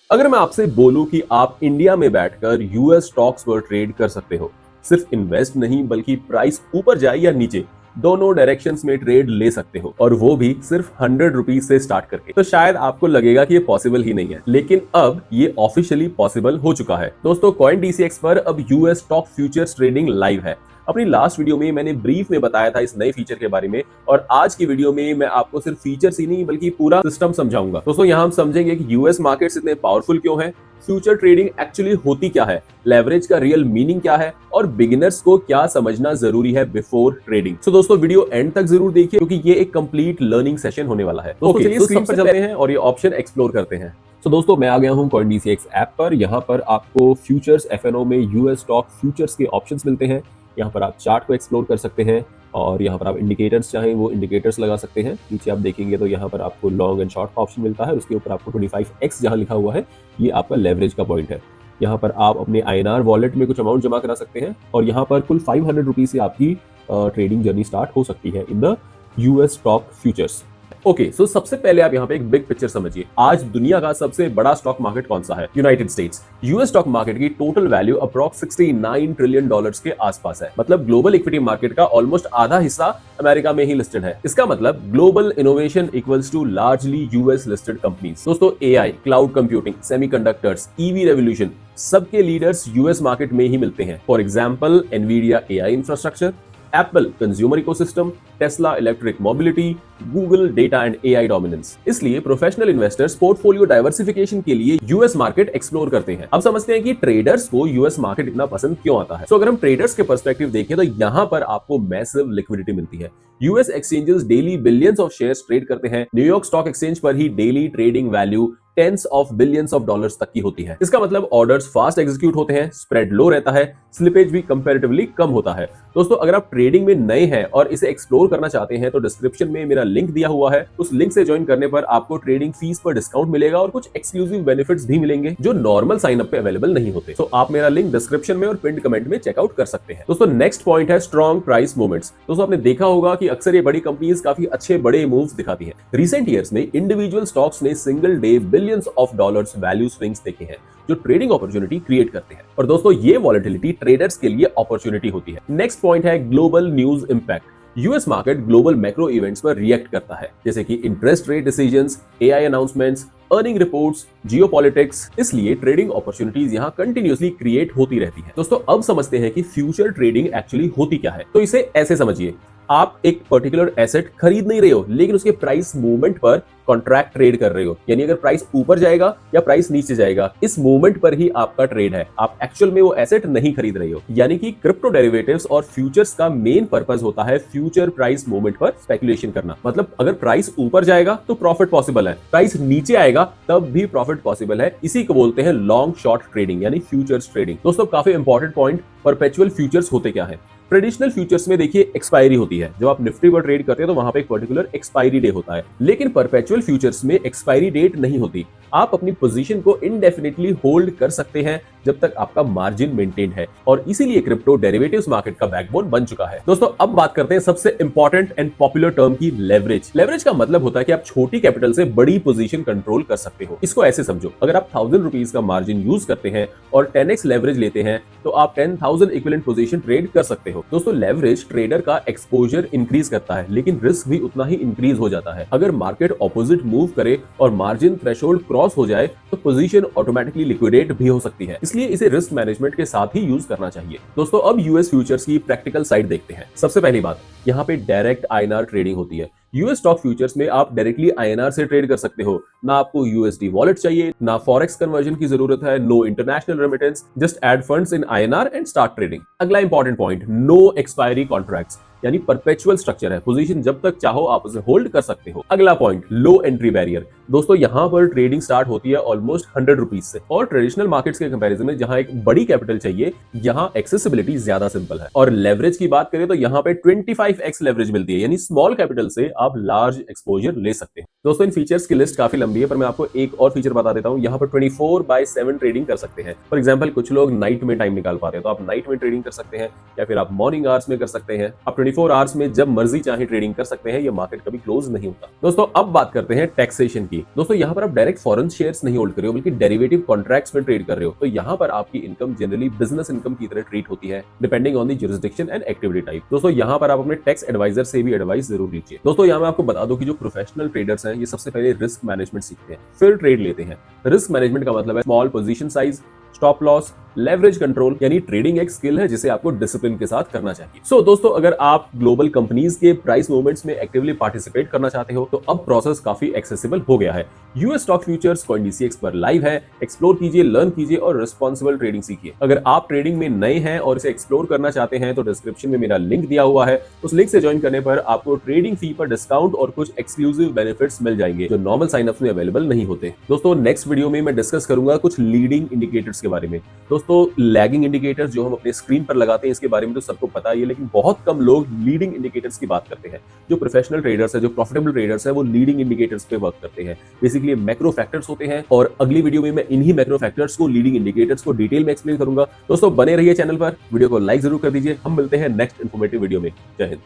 अगर मैं आपसे बोलूं कि आप इंडिया में बैठकर यूएस स्टॉक्स पर ट्रेड कर सकते हो, सिर्फ इन्वेस्ट नहीं बल्कि प्राइस ऊपर जाए या नीचे दोनों डायरेक्शंस में ट्रेड ले सकते हो, और वो भी सिर्फ 100 रुपीज से स्टार्ट करके, तो शायद आपको लगेगा कि ये पॉसिबल ही नहीं है, लेकिन अब ये ऑफिशियली पॉसिबल हो चुका है। दोस्तों, कॉइन डीसीएक्स पर अब US stock futures trading live है। अपनी लास्ट वीडियो में मैंने ब्रीफ में बताया था इस नए फीचर के बारे में, और आज की वीडियो में मैं आपको सिर्फ फीचर्स ही नहीं बल्कि पूरा सिस्टम समझाऊंगा। दोस्तों, यहाँ हम समझेंगे कि यूएस मार्केट्स इतने पावरफुल क्यों हैं, फ्यूचर ट्रेडिंग एक्चुअली होती क्या है, लेवरेज का रियल मीनिंग क्या है, और बिगिनर्स को क्या समझना जरूरी है बिफोर ट्रेडिंग। तो दोस्तों, वीडियो एंड तक जरूर देखिए क्योंकि ये एक कंप्लीट लर्निंग सेशन होने वाला है। दोस्तों, चलिए स्क्रीन पर चलते हैं और ये ऑप्शन एक्सप्लोर करते हैं। तो दोस्तों, मैं आ गया हूं CoinDCX ऐप पर। यहाँ पर आपको फ्यूचर्स एफएनओ में यूएस स्टॉक फ्यूचर्स के ऑप्शंस मिलते हैं। यहाँ पर आप चार्ट को एक्सप्लोर कर सकते हैं और यहाँ पर आप इंडिकेटर्स चाहें वो इंडिकेटर्स लगा सकते हैं। नीचे आप देखेंगे तो यहाँ पर आपको लॉन्ग एंड शॉर्ट का ऑप्शन मिलता है। उसके ऊपर आपको 25x जहाँ लिखा हुआ है, ये आपका लेवरेज का पॉइंट है। यहाँ पर आप अपने INR वॉलेट में कुछ अमाउंट जमा करा सकते हैं और यहाँ पर कुल 500 रुपीज से आपकी ट्रेडिंग जर्नी स्टार्ट हो सकती है in the US stock futures. Okay, so सबसे पहले आप यहाँ पे एक बिग पिक्चर समझिए। आज दुनिया का सबसे बड़ा स्टॉक मार्केट कौन सा है? United States. US stock market की total value approx 69 trillion dollars के आसपास है। मतलब ग्लोबल इक्विटी मार्केट का ऑलमोस्ट आधा हिस्सा अमेरिका में ही लिस्टेड है। इसका मतलब global innovation equals to largely US listed companies. दोस्तों, AI, cloud computing, semiconductors, EV revolution, सबके लीडर्स यूएस मार्केट में ही मिलते हैं। For example, Nvidia AI infrastructure, Apple consumer ecosystem, Tesla electric mobility, Google data and AI dominance. इसलिए professional investors portfolio diversification के लिए US market explore करते हैं। अब समझते हैं कि ट्रेडर्स को यूएस मार्केट इतना पसंद क्यों आता है। तो अगर हम ट्रेडर्स के पर्सपेक्टिव देखें तो यहाँ पर आपको मैसिव लिक्विडिटी मिलती है। US exchanges daily billions of shares trade करते हैं। न्यूयॉर्क स्टॉक एक्सचेंज पर ही daily trading value tens of billions of dollars तक की होती है। इसका मतलब ऑर्डर्स फास्ट एग्जीक्यूट होते हैं, स्प्रेड लो रहता है, स्लिपेज भी कंपैरेटिवली कम होता है। दोस्तों, अगर आप ट्रेडिंग में नए हैं और इसे एक्सप्लोर करना चाहते हैं तो डिस्क्रिप्शन में मेरा लिंक दिया हुआ है। उस लिंक से ज्वाइन करने पर आपको ट्रेडिंग फीस पर डिस्काउंट मिलेगा और कुछ एक्सक्लूसिव बेनिफिट्स भी मिलेंगे जो नॉर्मल साइन अप पे अवेलेबल नहीं होते। तो आप मेरा लिंक डिस्क्रिप्शन में और पिन्ड कमेंट में चेकआउट कर सकते हैं। दोस्तों, नेक्स्ट पॉइंट है स्ट्रॉन्ग प्राइस मूवमेंट्स। दोस्तों, आपने देखा होगा कि अक्सर ये बड़ी कंपनीज काफी अच्छे बड़े मूव्स दिखाती हैं। रिसेंट ईयर्स में इंडिविजुअल स्टॉक्स ने single day billions of dollars value swings देखे हैं जो ट्रेडिंग अपॉर्चुनिटी क्रिएट करते हैं। और दोस्तों, ये वॉलेटिलिटी ट्रेडर्स के लिए अपॉर्चुनिटी होती है। नेक्स्ट पॉइंट है global news impact. US market global macro events पर रिएक्ट करता है, जैसे कि interest rate decisions, AI announcements, earning reports, geopolitics. इसलिए ट्रेडिंग अपॉर्चुनिटीज यहाँ कंटिन्यूअसली क्रिएट होती रहती है। दोस्तों, अब समझते हैं कि फ्यूचर ट्रेडिंग एक्चुअली होती क्या है। तो इसे ऐसे समझिए, आप एक पर्टिकुलर एसेट खरीद नहीं रहे हो लेकिन उसके प्राइस मूवमेंट पर कॉन्ट्रैक्ट ट्रेड कर रहे हो। यानी अगर प्राइस ऊपर जाएगा या प्राइस नीचे जाएगा, इस मूवमेंट पर ही आपका ट्रेड है। आप एक्चुअल में वो एसेट नहीं खरीद रहे हो। यानी कि क्रिप्टो डेरिवेटिव्स और फ्यूचर्स का मेन पर्पस होता है फ्यूचर प्राइस मूवमेंट पर स्पेकुलेशन करना। मतलब अगर प्राइस ऊपर जाएगा तो प्रॉफिट पॉसिबल है, प्राइस नीचे आएगा तब भी प्रॉफिट पॉसिबल है। इसी को बोलते हैं लॉन्ग शॉर्ट ट्रेडिंग यानी फ्यूचर्स ट्रेडिंग। दोस्तों, काफी इंपॉर्टेंट पॉइंट, परपेचुअल फ्यूचर्स होते क्या है। ट्रेडिशनल फ्यूचर्स में देखिए एक्सपायरी होती है। जब आप निफ्टी पर ट्रेड करते हैं तो वहां पे एक पर्टिकुलर एक्सपायरी डे होता है, लेकिन परपेचुअल फ्यूचर्स में एक्सपायरी डेट नहीं होती। आप अपनी पोजीशन को इनडेफिनेटली होल्ड कर सकते हैं जब तक आपका मार्जिन मेंटेन है, और इसीलिए क्रिप्टो डेरिवेटिव्स मार्केट का बैकबोन बन चुका है। दोस्तों, अब बात करते हैं सबसे इंपॉर्टेंट एंड पॉपुलर टर्म की, लेवरेज। लेवरेज का मतलब होता है कि आप छोटी कैपिटल से बड़ी पोजीशन कंट्रोल कर सकते हो। इसको ऐसे समझो, अगर आप 1000 रुपीज का मार्जिन यूज करते हैं और 10x लेवरेज लेते हैं तो आप 10,000 इक्विवेलेंट पोजीशन ट्रेड कर सकते हो। दोस्तों, लेवरेज ट्रेडर का एक्सपोजर इंक्रीज करता है लेकिन रिस्क भी उतना ही इंक्रीज हो जाता है। अगर मार्केट ऑपोजिट मूव करे और मार्जिन थ्रेशोल्ड क्रॉस हो जाए तो पोजीशन ऑटोमेटिकली लिक्विडेट भी हो सकती है। इसलिए इसे रिस्क मैनेजमेंट के साथ ही यूज करना चाहिए। दोस्तों, अब यूएस फ्यूचर्स की प्रैक्टिकल साइड देखते हैं। सबसे पहली बात, यहाँ पे डायरेक्ट आईएनआर ट्रेडिंग होती है। यूएस स्टॉक फ्यूचर्स में आप डायरेक्टली आईएनआर से ट्रेड कर सकते हो। ना आपको यूएसडी वॉलेट चाहिए, ना फॉरेक्स कन्वर्जन की जरूरत है, no international remittance, just add funds in INR and start trading. अगला important point, no expiry contracts यानी परपेचुअल स्ट्रक्चर है। पोजीशन जब तक चाहो आप उसे होल्ड कर सकते हो। अगला पॉइंट, लो एंट्री बैरियर। दोस्तों, यहाँ पर ट्रेडिंग स्टार्ट होती है ऑलमोस्ट 100 रुपीज से, और ट्रेडिशनल मार्केट्स के कंपैरिजन में जहां एक बड़ी कैपिटल चाहिए, यहाँ एक्सेसिबिलिटी ज्यादा सिंपल है। और लेवरेज की बात करें तो यहाँ पे 25x लेवरेज मिलती है, यानी स्मॉल कैपिटल से आप लार्ज एक्सपोजर ले सकते हैं। दोस्तों, इन फीचर्स की लिस्ट काफी लंबी है, पर मैं आपको एक और फीचर बता देता हूँ। यहाँ पर 24/7 ट्रेडिंग कर सकते हैं। फॉर एग्जाम्पल, कुछ लोग नाइट में टाइम निकाल पाते हैं तो आप नाइट में ट्रेडिंग कर सकते हैं, या फिर आप मॉर्निंग आवर्स में कर सकते हैं। आप 24 आवर्स में जब मर्जी चाहे ट्रेडिंग कर सकते हैं, ये मार्केट कभी क्लोज नहीं होता। दोस्तों अब बात करते हैं टैक्सेशन की। दोस्तों यहाँ पर आप डायरेक्ट फॉरेन शेयर्स नहीं होल्ड कर रहे हो, बल्कि डेरिवेटिव कॉन्ट्रैक्ट्स में ट्रेड कर रहे हो, तो यहाँ पर आपकी इनकम जनरली बिजनेस इनकम की तरह ट्रीट होती है, depending on the jurisdiction and activity type. दोस्तों यहाँ पर आप अपने टैक्स एडवाइजर से भी एडवाइस जरूर लीजिए। दोस्तों यहाँ मैं आपको बता दूं कि जो प्रोफेशनल ट्रेडर्स हैं, ये सबसे पहले रिस्क मैनेजमेंट सीखते हैं, फिर ट्रेड लेते हैं। रिस्क मैनेजमेंट का मतलब है small position size, stop loss, leverage control, यानी ट्रेडिंग एक स्किल है जिसे आपको डिसिप्लिन के साथ करना चाहिए। दोस्तों अगर आप ग्लोबल कंपनीज के प्राइस मूवमेंट्स में एक्टिवली पार्टिसिपेट करना चाहते हो, तो अब प्रोसेस काफी एक्सेसिबल हो गया है। यूएस स्टॉक फ्यूचर्स CoinDCX पर लाइव है, एक्सप्लोर कीजिए, लर्न कीजिए और रिस्पॉन्सिबल ट्रेडिंग सीखिए। अगर आप ट्रेडिंग में नए हैं और इसे एक्सप्लोर करना चाहते हैं, तो डिस्क्रिप्शन में मेरा लिंक दिया हुआ है, उस लिंक से ज्वाइन करने पर आपको ट्रेडिंग फी पर डिस्काउंट और कुछ एक्सक्लूसिव बेनिफिट्स मिल जाएंगे जो नॉर्मल साइनअप्स में अवेलेबल नहीं होते। दोस्तों नेक्स्ट वीडियो में मैं डिस्कस करूंगा कुछ लीडिंग इंडिकेटर्स के बारे में। दोस्तों लैगिंग इंडिकेटर्स जो हम अपने स्क्रीन पर लगाते हैं, इसके बारे में तो सबको पता ही है, लेकिन बहुत कम लोग लीडिंग इंडिकेटर्स की बात करते हैं। जो प्रोफेशनल ट्रेडर्स है, जो प्रॉफिटेबल ट्रेडर्स है, वो लीडिंग इंडिकेटर्स पे वर्क करते हैं। बेसिकली मैक्रो फैक्टर्स होते हैं, और अगली वीडियो में मैं इन्हीं मैक्रो फैक्टर्स को, लीडिंग इंडिकेटर्स को डिटेल में एक्सप्लेन करूंगा। दोस्तों बने रहिए चैनल पर, वीडियो को लाइक जरूर कर दीजिए। हम मिलते हैं नेक्स्ट इन्फॉर्मेटिव वीडियो में। जय हिंद।